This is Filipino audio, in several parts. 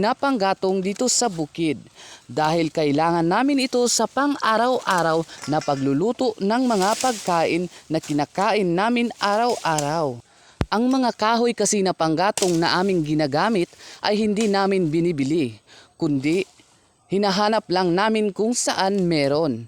napanggatong dito sa bukid dahil kailangan namin ito sa pang-araw-araw na pagluluto ng mga pagkain na kinakain namin araw-araw. Ang mga kahoy kasi na panggatong na aming ginagamit ay hindi namin binibili, kundi hinahanap lang namin kung saan meron.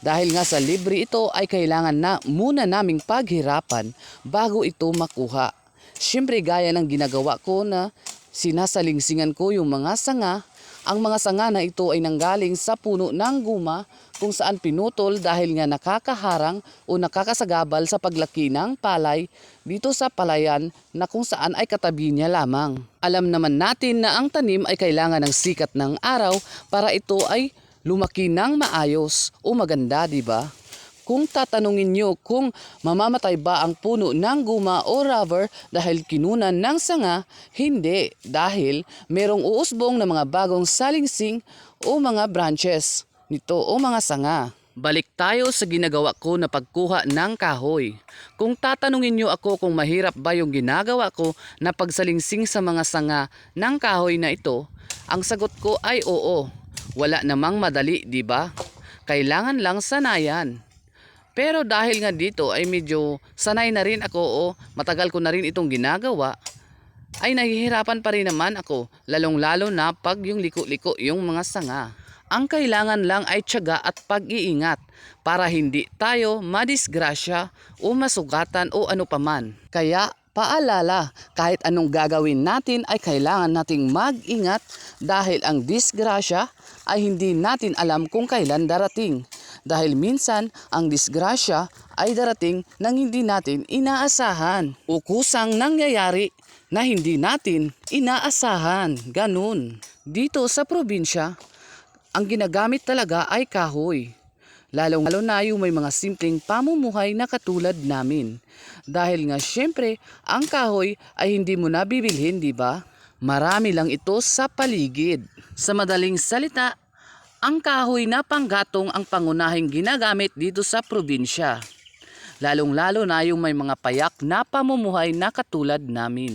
Dahil nga sa libre ito ay kailangan na muna naming paghirapan bago ito makuha. Siyempre gaya ng ginagawa ko na sinasalingsingan ko yung mga sanga. Ang mga sanga na ito ay nanggaling sa puno ng guma kung saan pinutol dahil nga nakakaharang o nakakasagabal sa paglaki ng palay dito sa palayan na kung saan ay katabi niya lamang. Alam naman natin na ang tanim ay kailangan ng sikat ng araw para ito ay lumaki ng maayos o maganda, di ba? Kung tatanungin nyo kung mamamatay ba ang puno ng guma o rubber dahil kinunan ng sanga, hindi, dahil merong uusbong na mga bagong salingsing o mga branches nito o mga sanga. Balik tayo sa ginagawa ko na pagkuha ng kahoy. Kung tatanungin nyo ako kung mahirap ba yung ginagawa ko na pagsalingsing sa mga sanga ng kahoy na ito, ang sagot ko ay oo. Wala namang madali, di ba? Kailangan lang sanayan. Pero dahil nga dito ay medyo sanay na rin ako o matagal ko na rin itong ginagawa, ay nahihirapan pa rin naman ako, lalong-lalo na pag yung liko-liko yung mga sanga. Ang kailangan lang ay tiyaga at pag-iingat para hindi tayo madisgrasya o masugatan o ano paman. Kaya paalala, kahit anong gagawin natin ay kailangan nating mag-ingat dahil ang disgrasya ay hindi natin alam kung kailan darating. Dahil minsan ang disgrasya ay darating nang hindi natin inaasahan o kusang nangyayari na hindi natin inaasahan. Ganun. Dito sa probinsya, ang ginagamit talaga ay kahoy. Lalong-lalo na yung may mga simpleng pamumuhay na katulad namin. Dahil nga syempre, ang kahoy ay hindi mo nabibilhin, di ba? Marami lang ito sa paligid. Sa madaling salita, ang kahoy na panggatong ang pangunahing ginagamit dito sa probinsya. Lalong-lalo na yung may mga payak na pamumuhay na katulad namin.